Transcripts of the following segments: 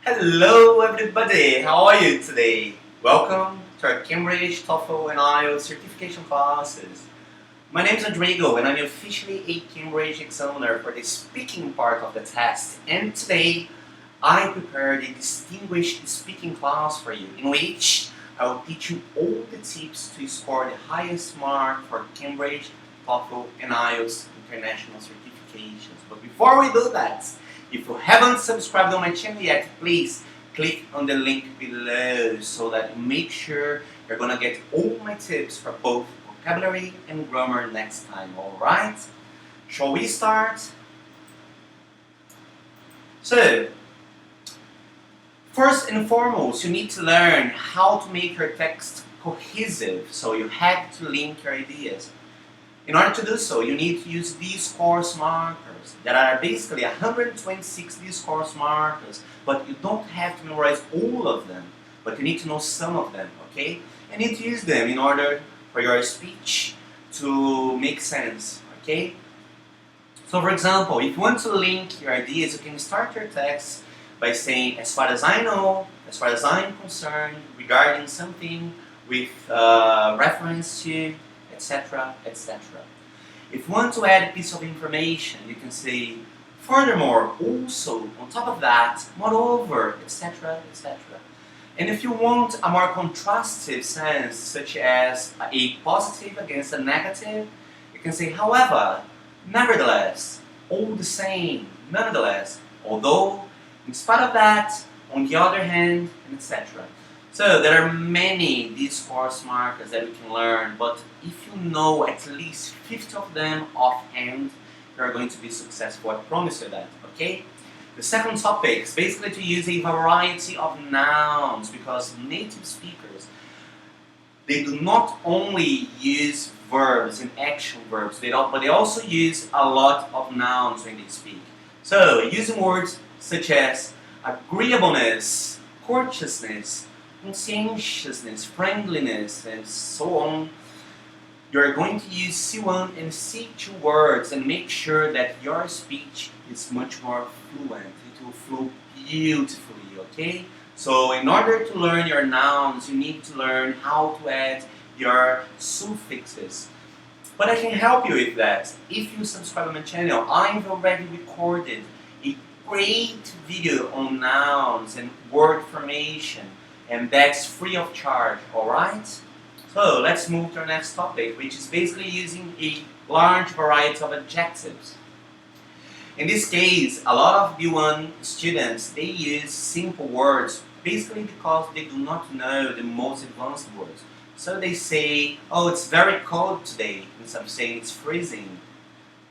Hello everybody, how are you today? Welcome to our Cambridge, TOEFL and IELTS certification classes. My name is Rodrigo and I'm officially a Cambridge examiner for the speaking part of the test. And today I prepared a distinguished speaking class for you in which I will teach you all the tips to score the highest mark for Cambridge, TOEFL and IELTS international certifications. But before we do that, if you haven't subscribed on my channel yet, please click on the link below so that you make sure you're gonna get all my tips for both vocabulary and grammar next time, alright? Shall we start? So, first and foremost, you need to learn how to make your text cohesive, so you have to link your ideas. In order to do so, you need to use these course markers. There are basically 126 these course markers, but you don't have to memorize all of them, but you need to know some of them, okay? You need to use them in order for your speech to make sense, okay? So for example, if you want to link your ideas, you can start your text by saying, as far as I know, as far as I'm concerned, regarding something with reference to, etc., etc. If you want to add a piece of information, you can say, furthermore, also, on top of that, moreover, etc., etc. And if you want a more contrastive sense, such as a positive against a negative, you can say, however, nevertheless, all the same, nonetheless, although, in spite of that, on the other hand, and etc. So there are many these course markers that we can learn, but if you know at least 50 of them offhand, you are going to be successful. I promise you that, okay? The second topic is basically to use a variety of nouns, because native speakers, they do not only use verbs and action verbs, but they also use a lot of nouns when they speak. So using words such as agreeableness, courteousness, conscientiousness, friendliness, and so on, you're going to use C1 and C2 words and make sure that your speech is much more fluent. It will flow beautifully, okay? So in order to learn your nouns, you need to learn how to add your suffixes. But I can help you with that. If you subscribe to my channel, I've already recorded a great video on nouns and word formation, and that's free of charge, alright? So let's move to our next topic, which is basically using a large variety of adjectives. In this case, a lot of B1 students, they use simple words basically because they do not know the most advanced words. So they say, oh, it's very cold today, instead of saying it's freezing.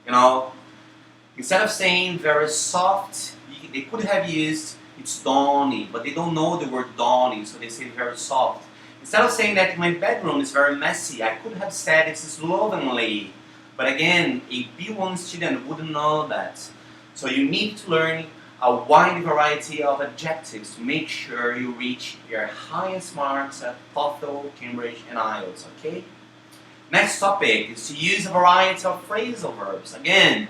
You know, instead of saying very soft, they could have used it's dawning, but they don't know the word dawning, so they say very soft. Instead of saying that my bedroom is very messy, I could have said it's slovenly. But again, a B1 student wouldn't know that. So you need to learn a wide variety of adjectives to make sure you reach your highest marks at TOEFL, Cambridge and IELTS, okay? Next topic is to use a variety of phrasal verbs. Again,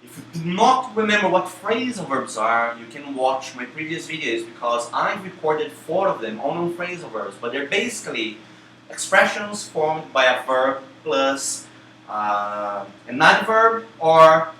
if you do not remember what phrasal verbs are, you can watch my previous videos because I've recorded 4 of them all on phrasal verbs, but they're basically expressions formed by a verb plus an adverb or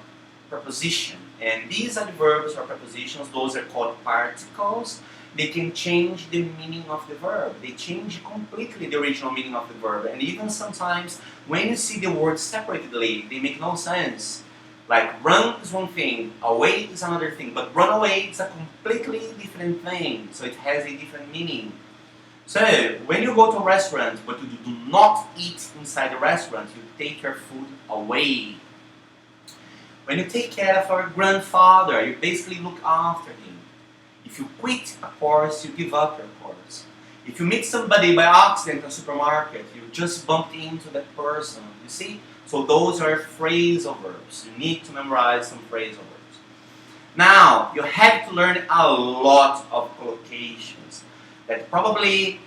preposition. And these adverbs or prepositions, those are called particles. They can change the meaning of the verb. They change completely the original meaning of the verb. And even sometimes, when you see the words separately, they make no sense. Like run is one thing, away is another thing, but run away is a completely different thing, so it has a different meaning. So, when you go to a restaurant, but you do not eat inside the restaurant, you take your food away. When you take care of our grandfather, you basically look after him. If you quit a course, you give up your course. If you meet somebody by accident in a supermarket, you just bumped into that person, you see? So those are phrasal verbs. You need to memorize some phrasal verbs. Now, you have to learn a lot of collocations. That's probably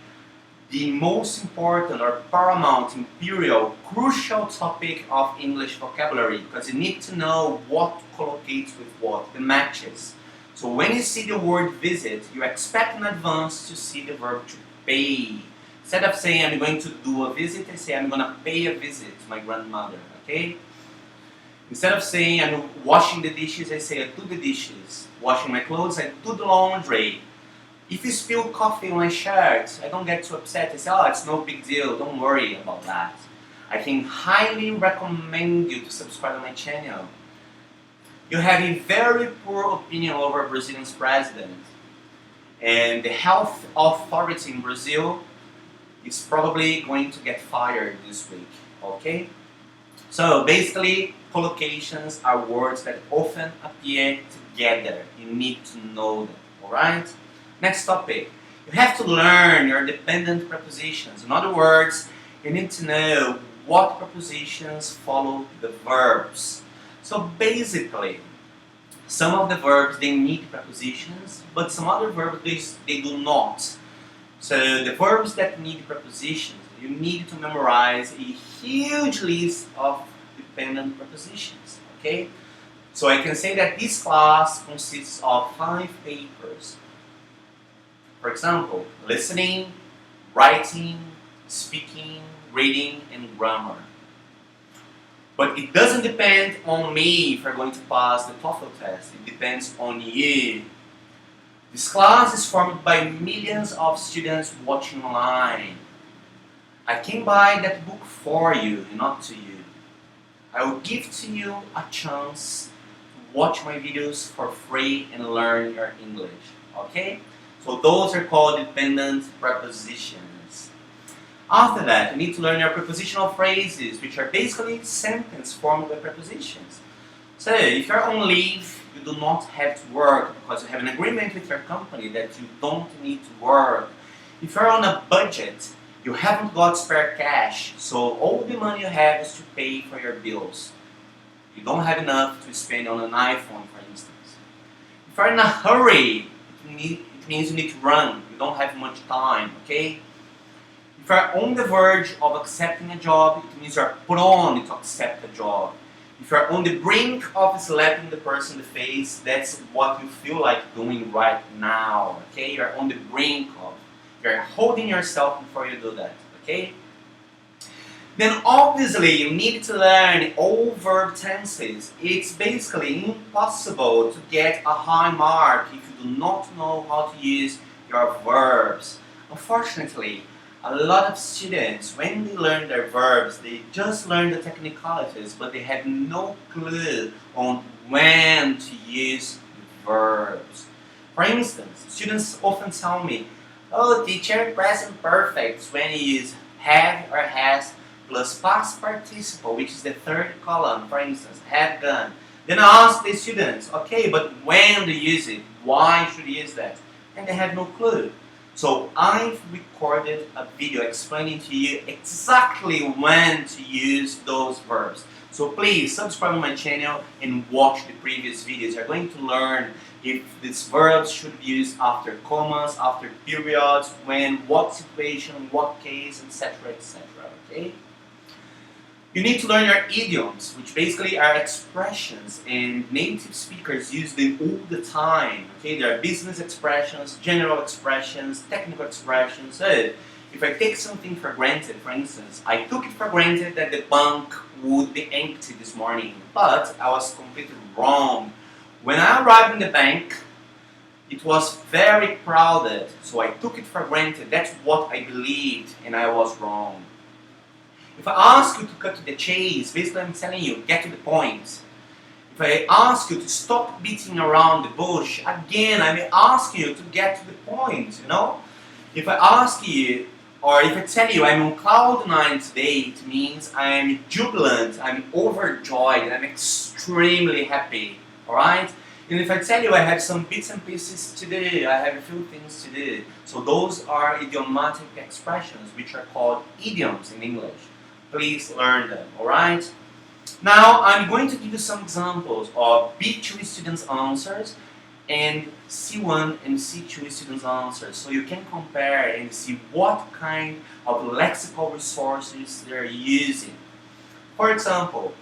the most important or paramount, imperial, crucial topic of English vocabulary, because you need to know what collocates with what, the matches. So when you see the word visit, you expect in advance to see the verb to pay. Instead of saying I'm going to do a visit, I say I'm going to pay a visit to my grandmother, okay? Instead of saying I'm washing the dishes, I say I do the dishes. Washing my clothes, I do the laundry. If you spill coffee on my shirt, I don't get too upset. I say, oh, it's no big deal, don't worry about that. I can highly recommend you to subscribe to my channel. You have a very poor opinion over Brazilian's president. And the health authority in Brazil is probably going to get fired this week, okay? So basically, collocations are words that often appear together. You need to know them, alright? Next topic. You have to learn your dependent prepositions. In other words, you need to know what prepositions follow the verbs. So basically, some of the verbs, they need prepositions, but some other verbs, they do not. So the verbs that need prepositions, you need to memorize a huge list of dependent prepositions, okay? So I can say that this class consists of 5 papers. For example, listening, writing, speaking, reading, and grammar. But it doesn't depend on me if you're going to pass the TOEFL test. It depends on you. This class is formed by millions of students watching online. I can buy that book for you and not to you. I will give to you a chance to watch my videos for free and learn your English. Okay? So those are called dependent prepositions. After that, you need to learn your prepositional phrases, which are basically sentences formed by prepositions. So, if you're on leave, you do not have to work because you have an agreement with your company that you don't need to work. If you're on a budget, you haven't got spare cash, so all the money you have is to pay for your bills. You don't have enough to spend on an iPhone, for instance. If you're in a hurry, it means you need to run. You don't have much time, okay? If you're on the verge of accepting a job, it means you're put on to accept a job. If you're on the brink of slapping the person in the face, that's what you feel like doing right now, okay? You're on the brink of. You're holding yourself before you do that, okay? Then obviously you need to learn all verb tenses. It's basically impossible to get a high mark if you do not know how to use your verbs. Unfortunately, a lot of students, when they learn their verbs, they just learn the technicalities, but they have no clue on when to use the verbs. For instance, students often tell me, oh teacher, present perfect when you use have or has plus past participle, which is the third column, for instance, have done. Then I ask the students, okay, but when to use it? Why should you use that? And they have no clue. So I've recorded a video explaining to you exactly when to use those verbs. So please subscribe to my channel and watch the previous videos. You're going to learn if these verbs should be used after commas, after periods, when, what situation, what case, etc., etc. Okay? You need to learn your idioms, which basically are expressions, and native speakers use them all the time. Okay, there are business expressions, general expressions, technical expressions. So, if I take something for granted, for instance, I took it for granted that the bank would be empty this morning, but I was completely wrong. When I arrived in the bank, it was very crowded, so I took it for granted. That's what I believed, and I was wrong. If I ask you to cut to the chase, basically I'm telling you, get to the point. If I ask you to stop beating around the bush, again, I may ask you to get to the point, you know? If I ask you, or if I tell you I'm on cloud 9 today, it means I'm jubilant, I'm overjoyed, I'm extremely happy, alright? And if I tell you I have some bits and pieces to do, I have a few things to do. So those are idiomatic expressions, which are called idioms in English. Please learn them, alright? Now, I'm going to give you some examples of B2 students' answers and C1 and C2 students' answers, so you can compare and see what kind of lexical resources they're using. For example,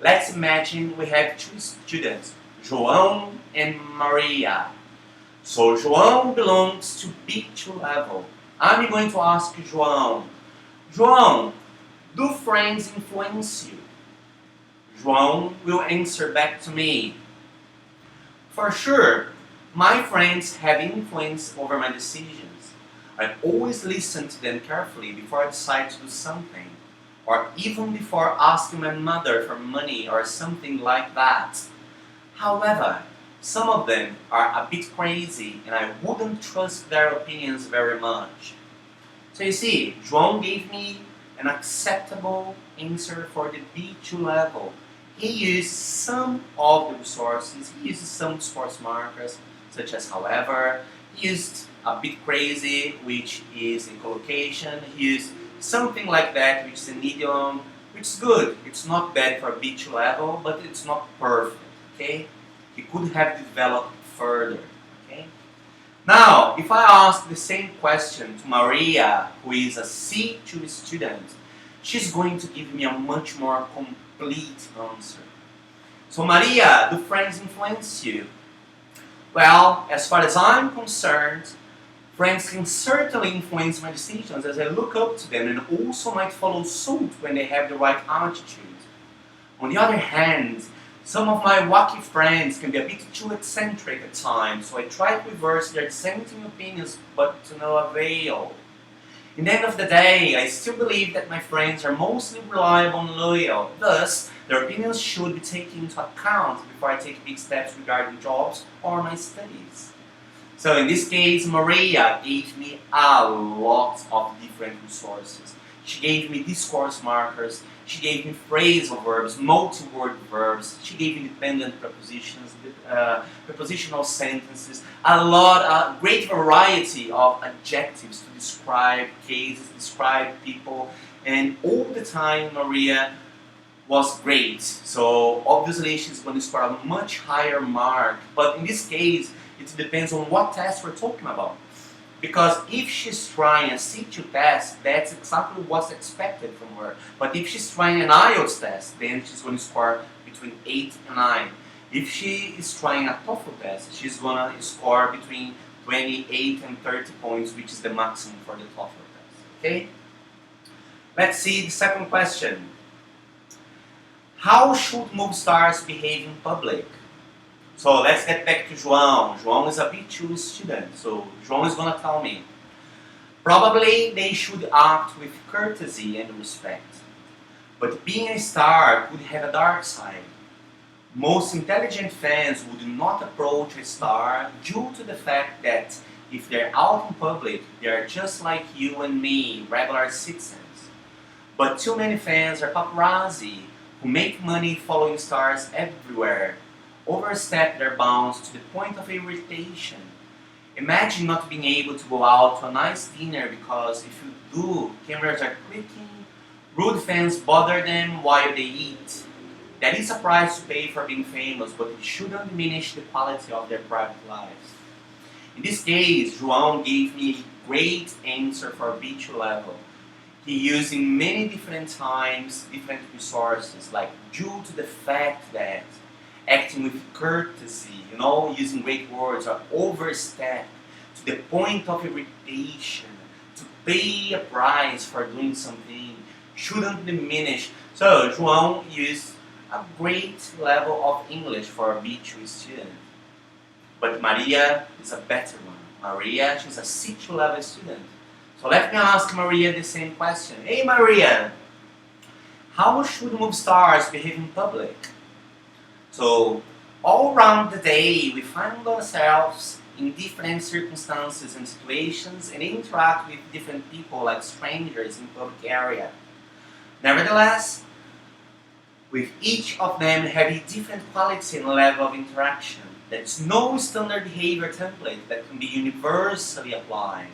let's imagine we have 2 students, João and Maria. So João belongs to B2 level. I'm going to ask João. João, do friends influence you? João will answer back to me. For sure, my friends have influence over my decisions. I always listen to them carefully before I decide to do something, or even before asking my mother for money or something like that. However, some of them are a bit crazy and I wouldn't trust their opinions very much. So you see, João gave me an acceptable answer for the B2 level. He used some of the resources, he used some source markers, such as however, he used a bit crazy, which is a collocation, he used something like that, which is an idiom, which is good. It's not bad for B2 level, but it's not perfect, okay? He could have developed further, okay? Now, if I ask the same question to Maria, who is a C2 student, she's going to give me a much more complete answer. So Maria, do friends influence you? Well, as far as I'm concerned, friends can certainly influence my decisions as I look up to them and also might follow suit when they have the right attitude. On the other hand, some of my wacky friends can be a bit too eccentric at times, so I try to reverse their dissenting opinions, but to no avail. In the end of the day, I still believe that my friends are mostly reliable and loyal. Thus, their opinions should be taken into account before I take big steps regarding jobs or my studies. So in this case, Maria gave me a lot of different resources. She gave me discourse markers, she gave me phrasal verbs, multi-word verbs, she gave independent prepositions, prepositional sentences, a great variety of adjectives to describe cases, describe people, and all the time Maria was great. So obviously she's going to score a much higher mark, but in this case it depends on what test we're talking about. Because if she's trying a C2 test, that's exactly what's expected from her. But if she's trying an IELTS test, then she's going to score between 8 and 9. If she is trying a TOEFL test, she's going to score between 28 and 30 points, which is the maximum for the TOEFL test. Okay? Let's see the second question. How should movie stars behave in public? So let's get back to João. João is a B2 student, so João is going to tell me. Probably they should act with courtesy and respect. But being a star could have a dark side. Most intelligent fans would not approach a star due to the fact that if they're out in public, they are just like you and me, regular citizens. But too many fans are paparazzi who make money following stars everywhere, overstep their bounds to the point of irritation. Imagine not being able to go out to a nice dinner because if you do, cameras are clicking, rude fans bother them while they eat. That is a price to pay for being famous, but it shouldn't diminish the quality of their private lives. In this case, João gave me a great answer for B2 level. He used in many different times different resources, like due to the fact that, acting with courtesy, using great words, or overstep, to the point of irritation, to pay a price for doing something, shouldn't diminish. So João used a great level of English for a B2 student. But Maria is a better one. Maria, she's a C2 level student. So let me ask Maria the same question. Hey Maria, how should movie stars behave in public? So, all around the day, we find ourselves in different circumstances and situations and interact with different people like strangers in public area. Nevertheless, with each of them having different quality and level of interaction, there's no standard behavior template that can be universally applied.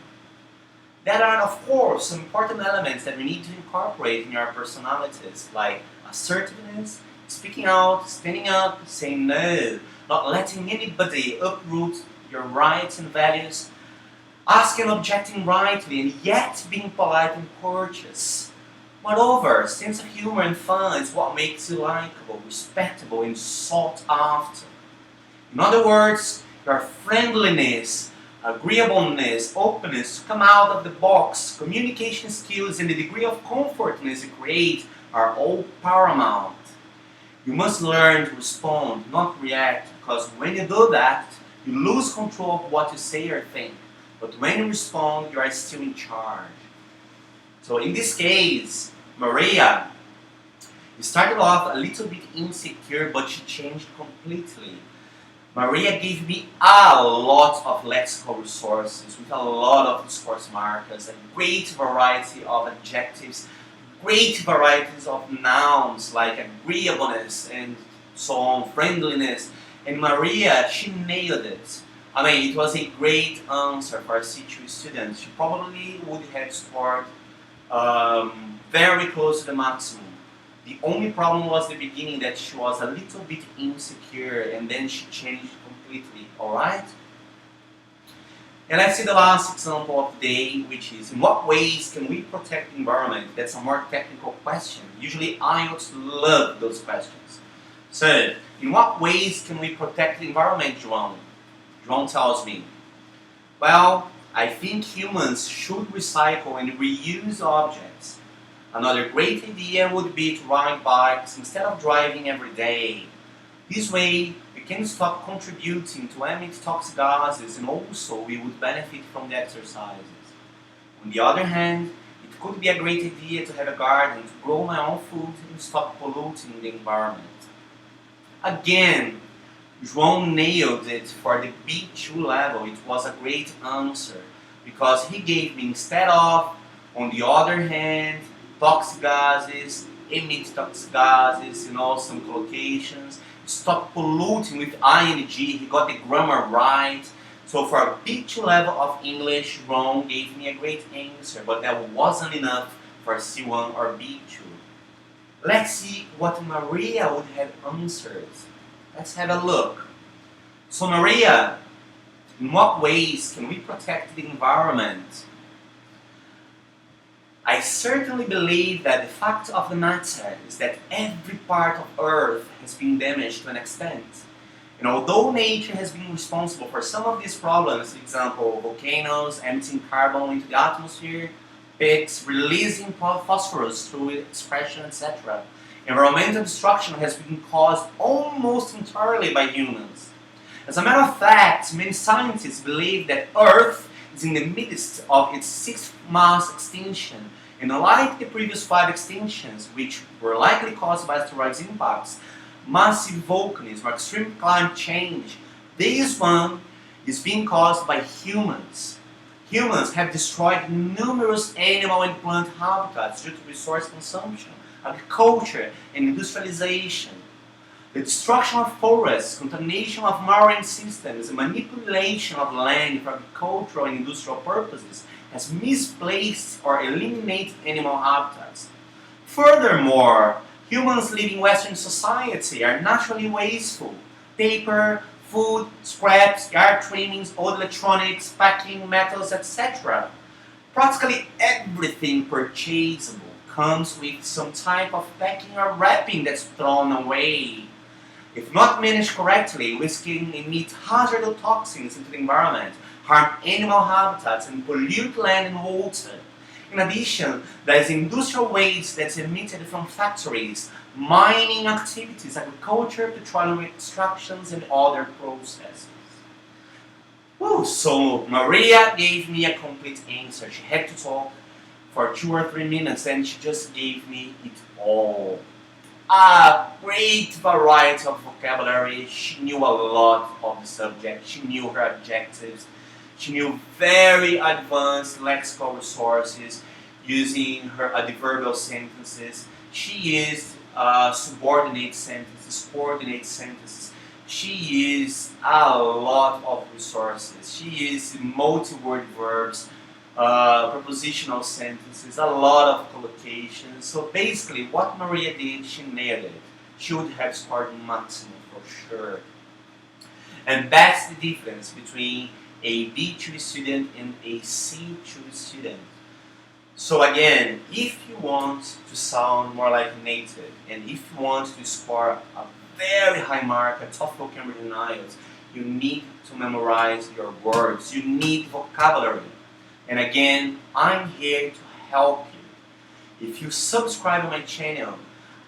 There are, of course, some important elements that we need to incorporate in our personalities, like assertiveness, speaking out, standing up, saying no, not letting anybody uproot your rights and values, asking and objecting rightly, and yet being polite and courteous. Moreover, sense of humor and fun is what makes you likable, respectable, and sought after. In other words, your friendliness agreeableness, openness, to come out of the box, communication skills, and the degree of comfortness you create are all paramount. You must learn to respond, not react, because when you do that, you lose control of what you say or think. But when you respond, you are still in charge. So in this case, Maria started off a little bit insecure, but she changed completely. Maria gave me a lot of lexical resources with a lot of discourse markers, a great variety of adjectives, great varieties of nouns like agreeableness and so on, friendliness. And Maria, she nailed it. I mean, it was a great answer for a C2 student. She probably would have scored very close to the maximum. The only problem was the beginning, that she was a little bit insecure, and then she changed completely, alright? And let's see the last example of the day, which is, in what ways can we protect the environment? That's a more technical question. Usually IELTS love those questions. So, in what ways can we protect the environment, João? João tells me, well, I think humans should recycle and reuse objects. Another great idea would be to ride bikes instead of driving every day. This way, we can stop contributing to emit toxic gases, and also we would benefit from the exercises. On the other hand, it could be a great idea to have a garden to grow my own food and stop polluting the environment. Again, João nailed it for the B2 level. It was a great answer because he gave me, instead of, on the other hand, toxic gases, emit toxic gases, some collocations, stop polluting with ing, he got the grammar right. So for a B2 level of English, João gave me a great answer, but that wasn't enough for C1 or B2. Let's see what Maria would have answered. Let's have a look. So Maria, in what ways can we protect the environment? I certainly believe that the fact of the matter is that every part of Earth has been damaged to an extent. And although nature has been responsible for some of these problems, for example, volcanoes emitting carbon into the atmosphere, peaks releasing phosphorus through expression, etc., environmental destruction has been caused almost entirely by humans. As a matter of fact, many scientists believe that Earth is in the midst of its sixth mass extinction, and unlike the previous 5 extinctions, which were likely caused by asteroids impacts, massive volcanism, or extreme climate change, this one is being caused by humans. Humans have destroyed numerous animal and plant habitats due to resource consumption, agriculture, and industrialization. The destruction of forests, contamination of marine systems, and manipulation of land for agricultural and industrial purposes has misplaced or eliminated animal habitats. Furthermore, humans living in Western society are naturally wasteful. Paper, food, scraps, yard trimmings, old electronics, packing, metals, etc. Practically everything purchasable comes with some type of packing or wrapping that's thrown away. If not managed correctly, we can emit hazardous toxins into the environment, harm animal habitats, and pollute land and water. In addition, there is industrial waste that's emitted from factories, mining activities, agriculture, petroleum extractions, and other processes. Woo, so Maria gave me a complete answer. She had to talk for 2 or 3 minutes, and she just gave me it all. A great variety of vocabulary. She knew a lot of the subject. She knew her adjectives. She knew very advanced lexical resources using her adverbial sentences. She used subordinate sentences, coordinate sentences. She used a lot of resources. She used multi-word verbs, prepositional sentences, a lot of collocations. So basically, what Maria did, she nailed it. She would have scored maximum for sure. And that's the difference between a B2 student and a C2 student. So again, if you want to sound more like a native, and if you want to score a very high mark at TOEFL Comparisons, You need to memorize your words. You need vocabulary. And again, I'm here to help you. If you subscribe to my channel,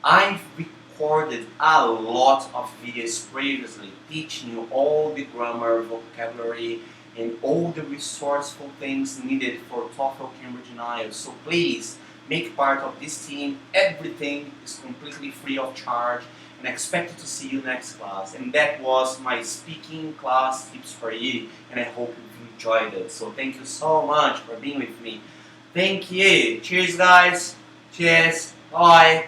I've recorded a lot of videos previously teaching you all the grammar, vocabulary, and all the resourceful things needed for TOEFL, Cambridge, and IELTS. So please, make part of this team. Everything is completely free of charge, and I expect to see you next class. And that was my speaking class tips for you, and I hope you enjoyed it. So thank you so much for being with me. Thank you. Cheers, guys. Cheers. Bye.